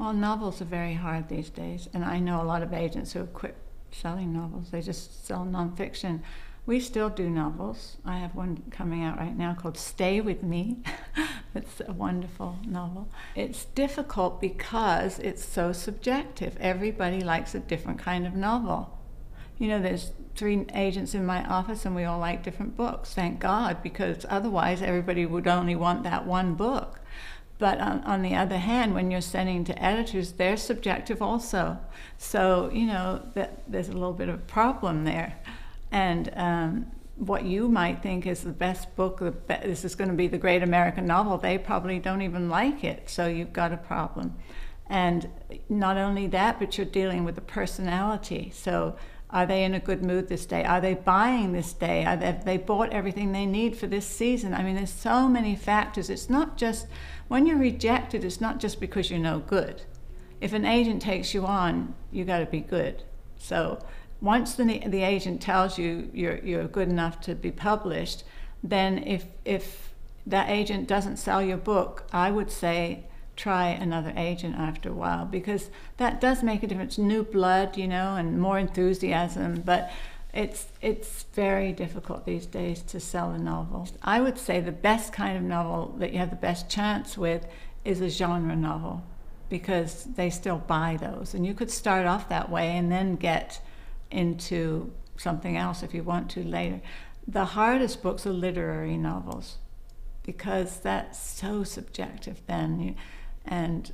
Well, novels are very hard these days, and I know a lot of agents who have quit selling novels. They just sell nonfiction. We still do novels. I have one coming out right now called Stay With Me. It's a wonderful novel. It's difficult because it's so subjective. Everybody likes a different kind of novel. You know, there's 3 agents in my office and we all like different books, thank God, because otherwise everybody would only want that one book. But on the other hand, when you're sending to editors, they're subjective also. So, you know, there's a little bit of a problem there. And what you might think is the best book, this is going to be the great American novel, they probably don't even like it. So you've got a problem. And not only that, but you're dealing with the personality. So are they in a good mood this day? Are they buying this day? Have they bought everything they need for this season? I mean, there's so many factors. It's not just, when you're rejected, it's not just because you're no good. If an agent takes you on, you got to be good. So once the agent tells you you're good enough to be published, then if that agent doesn't sell your book, I would say try another agent after a while, because that does make a difference. New blood, you know, and more enthusiasm, but it's very difficult these days to sell a novel. I would say the best kind of novel that you have the best chance with is a genre novel, because they still buy those. And you could start off that way and then get into something else if you want to later. The hardest books are literary novels, because that's so subjective then. And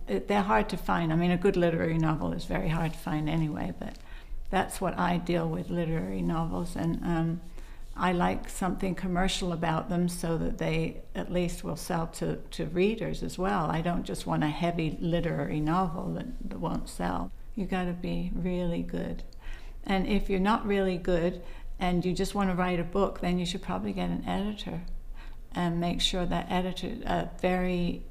they're hard to find. I mean, a good literary novel is very hard to find anyway, but that's what I deal with, literary novels. And I like something commercial about them so that they at least will sell to readers as well. I don't just want a heavy literary novel that won't sell. You got to be really good. And if you're not really good and you just want to write a book, then you should probably get an editor and make sure that editor, a very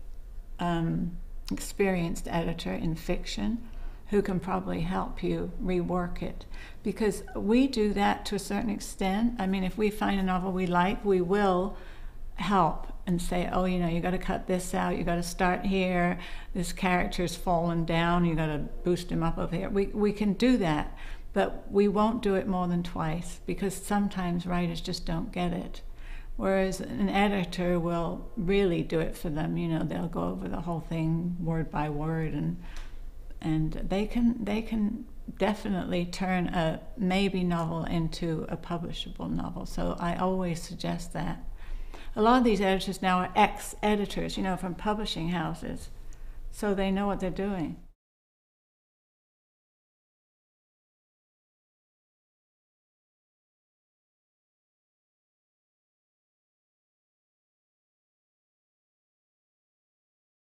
experienced editor in fiction, who can probably help you rework it. Because we do that to a certain extent. I mean, if we find a novel we like, we will help and say, oh, you know, you got to cut this out, you got to start here, this character's fallen down, you got to boost him up over here. We can do that, but we won't do it more than twice, because sometimes writers just don't get it. Whereas an editor will really do it for them. You know, they'll go over the whole thing word by word, and they can definitely turn a maybe novel into a publishable novel. So I always suggest that. A lot of these editors now are ex-editors, you know, from publishing houses, so they know what they're doing.